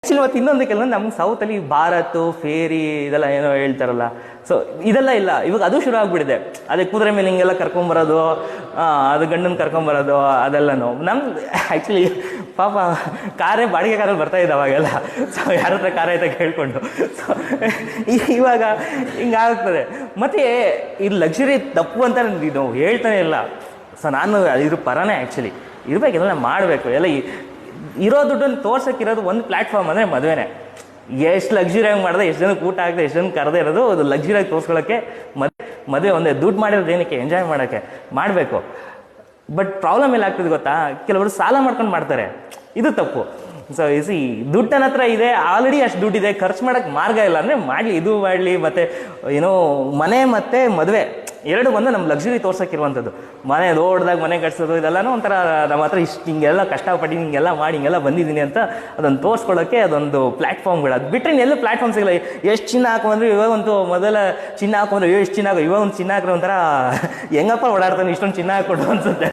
Actually ಇವತ್ತು ಇನ್ನೊಂದು ಕೆಲವು ನಮ್ಗೆ ಸೌತಲ್ಲಿ ಭಾರತ್ ಫೇರಿ ಇದೆಲ್ಲ ಏನೋ ಹೇಳ್ತಾರಲ್ಲ, ಸೊ ಇದೆಲ್ಲ ಇಲ್ಲ ಇವಾಗ. ಅದು ಶುರು ಆಗ್ಬಿಟ್ಟಿದೆ. ಅದೇ ಕುದುರೆ ಮೇಲೆ ಹಿಂಗೆಲ್ಲ ಕರ್ಕೊಂಬರೋದು, ಅದು ಗಂಡನ ಕರ್ಕೊಂಬರೋದು ಅದೆಲ್ಲನೂ. ನಮ್ಗೆ ಆ್ಯಕ್ಚುಲಿ ಪಾಪ ಬಾಡಿಗೆ ಕಾರಲ್ಲಿ ಬರ್ತಾ ಇದ್ದ ಅವಾಗೆಲ್ಲ. ಸೊ ಯಾರ ಹತ್ರ ಕಾರ ಆಯ್ತಾ ಕೇಳ್ಕೊಂಡು. ಸೊ ಇವಾಗ ಹಿಂಗಾಗ್ತದೆ. ಮತ್ತು ಇದು ಲಕ್ಸುರಿ ತಪ್ಪು ಅಂತ ಇದು ಹೇಳ್ತಾನೆ ಇಲ್ಲ. ಸೊ ನಾನು ಇದ್ರ ಪರನೇ ಆ್ಯಕ್ಚುಲಿ. ಇರಬೇಕೆಲ್ಲ ಮಾಡಬೇಕು. ಎಲ್ಲ ಇರೋ ದುಡ್ಡನ್ನು ತೋರ್ಸೋಕ್ಕಿರೋದು ಒಂದು ಪ್ಲ್ಯಾಟ್ಫಾರ್ಮ್ ಅಂದರೆ ಮದುವೆನೇ. ಎಷ್ಟು ಲಕ್ಸುರಿಯಾಗಿ ಮಾಡಿದೆ, ಎಷ್ಟು ಜನಕ್ಕೆ ಊಟ ಆಗಿದೆ, ಎಷ್ಟು ಜನಕ್ಕೆ ಕರೆದೇ ಇರೋದು ಅದು ಲಕ್ಸುರಿಯಾಗಿ ತೋರಿಸ್ಕೊಳ್ಳೋಕ್ಕೆ. ಮದುವೆ ಒಂದೇ ದುಡ್ಡು ಮಾಡಿರೋದು ಏನಕ್ಕೆ, ಎಂಜಾಯ್ ಮಾಡೋಕ್ಕೆ ಮಾಡಬೇಕು. ಬಟ್ ಪ್ರಾಬ್ಲಮ್ ಎಲ್ಲ ಆಗ್ತದೆ ಗೊತ್ತಾ, ಕೆಲವರು ಸಾಲ ಮಾಡ್ಕೊಂಡು ಮಾಡ್ತಾರೆ, ಇದು ತಪ್ಪು. ಸೊ ಸಿ ದುಡ್ಡು ನನ್ನ ಹತ್ರ ಇದೆ, ಆಲ್ರೆಡಿ ಅಷ್ಟು ದುಡ್ಡಿದೆ, ಖರ್ಚು ಮಾಡೋಕ್ಕೆ ಮಾರ್ಗ ಇಲ್ಲ ಅಂದರೆ ಮಾಡಲಿ, ಇದು ಮಾಡಲಿ. ಮತ್ತು ಏನೋ ಮನೆ ಮತ್ತು ಮದುವೆ ಎರಡು ಬಂದು ನಮ್ಮ ಲಕ್ಸುರಿ ತೋರ್ಸೋಕ್ಕಿರುವಂಥದ್ದು. ಮನೆ ದೊಡ್ಡದಾಗಿ ಮನೆ ಕಟ್ಸೋದು ಇದೆಲ್ಲನೂ ಒಂಥರ ನಮ್ಮ ಹತ್ರ ಇಷ್ಟು ಹಿಂಗೆಲ್ಲ ಕಷ್ಟಪಟ್ಟು ಹಿಂಗೆಲ್ಲ ಮಾಡಿ ಹಿಂಗೆಲ್ಲ ಬಂದಿದ್ದೀನಿ ಅಂತ ಅದನ್ನು ತೋರಿಸ್ಕೊಳ್ಳೋಕ್ಕೆ ಅದೊಂದು ಪ್ಲ್ಯಾಟ್ಫಾರ್ಮ್ಗಳು. ಅದು ಬಿಟ್ಟರೆ ಎಲ್ಲೂ ಪ್ಲ್ಯಾಟ್ಫಾರ್ಮ್ ಸಿಗಲ್ಲ. ಎಷ್ಟು ಚಿನ್ನ ಹಾಕೊಂಡ್ರೆ ಇವಾಗಂತೂ ಮೊದಲ ಚಿನ್ನ ಹಾಕೊಂಡ್ರೆ ಎಷ್ಟು ಚಿನ್ನ ಹಾಕೋ, ಇವಾಗ ಒಂದು ಚಿನ್ನ ಹಾಕಿರೋ ಒಂಥರ ಹೆಂಗಪ್ಪ ಓಡಾಡ್ತಾನೆ ಇಷ್ಟೊಂದು ಚಿನ್ನ ಹಾಕ್ಕೊಂಡು ಅನ್ಸುತ್ತೆ.